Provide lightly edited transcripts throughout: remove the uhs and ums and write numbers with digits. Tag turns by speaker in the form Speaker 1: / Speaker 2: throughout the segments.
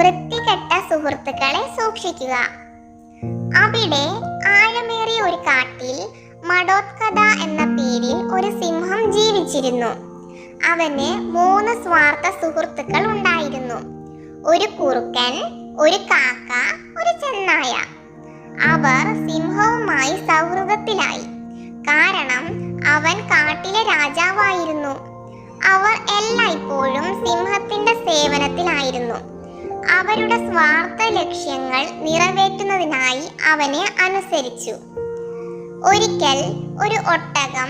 Speaker 1: വൃത്തികെട്ട സുഹൃത്തുക്കളെ സൂക്ഷിക്കുക. അവിടെ ആഴമേറിയ ഒരു കാട്ടിൽ മഡോത്കഥ എന്ന പേരിൽ ഒരു സിംഹം ജീവിച്ചിരുന്നു. അവന് 3 സ്വാർത്ഥ സുഹൃത്തുക്കൾ ഉണ്ടായിരുന്നു. ഒരു കുറുക്കൻ, ഒരു കാക്ക, ഒരു ചെന്നായ. അവർ സിംഹവുമായി സൗഹൃദത്തിലായി. കാരണം അവൻ കാട്ടിലെ രാജാവായിരുന്നു. അവർ എല്ലായ്പ്പോഴും സിംഹത്തിന്റെ സേവനത്തിലായിരുന്നു. അവരുടെ സ്വാർത്ഥ ലക്ഷ്യങ്ങൾ നിറവേറ്റുന്നതിനായി അവനെ അനുസരിച്ചു. ഒരിക്കൽ ഒരു ഒട്ടകം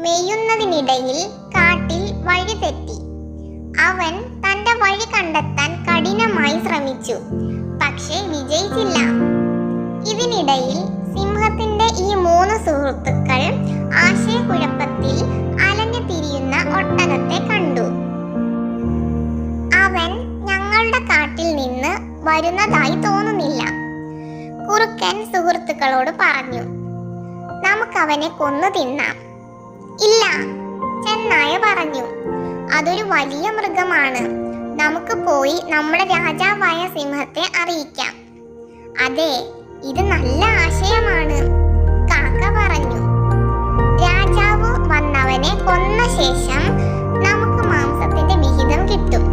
Speaker 1: മെയ്യുന്നതിനിടയിൽ കാട്ടിൽ വഴി തെറ്റി. അവൻ തന്റെ വഴി കണ്ടെത്താൻ കഠിനമായി ശ്രമിച്ചു, പക്ഷേ വിജയിച്ചില്ല. ഇതിനിടയിൽ സിംഹത്തിന്റെ ഈ 3 സുഹൃത്തുക്കൾ ആശയക്കുഴപ്പത്തിൽ അലഞ്ഞു തിരിയുന്ന ഒട്ടകത്തെ കണ്ടു. അവൻ ഞങ്ങളുടെ കാട്ടിൽ നിന്ന് വരുന്നതായി തോന്നുന്നില്ല. കുറുക്കൻ സുഹൃത്തുക്കളോട് പറഞ്ഞു, നമുക്കവനെ കൊന്നു തിന്നാം. ഇല്ല, ചെന്നായ പറഞ്ഞു, അതൊരു വലിയ മൃഗമാണ്. നമുക്ക് പോയി നമ്മുടെ രാജാവായ സിംഹത്തെ അറിയിക്കാം. അതെ, ഇത് നല്ല ആശയമാണ്, കാക്ക പറഞ്ഞു. രാജാവ് വന്നവനെ കൊന്ന ശേഷം നമുക്ക് മാംസത്തിന്റെ വിഹിതം കിട്ടും.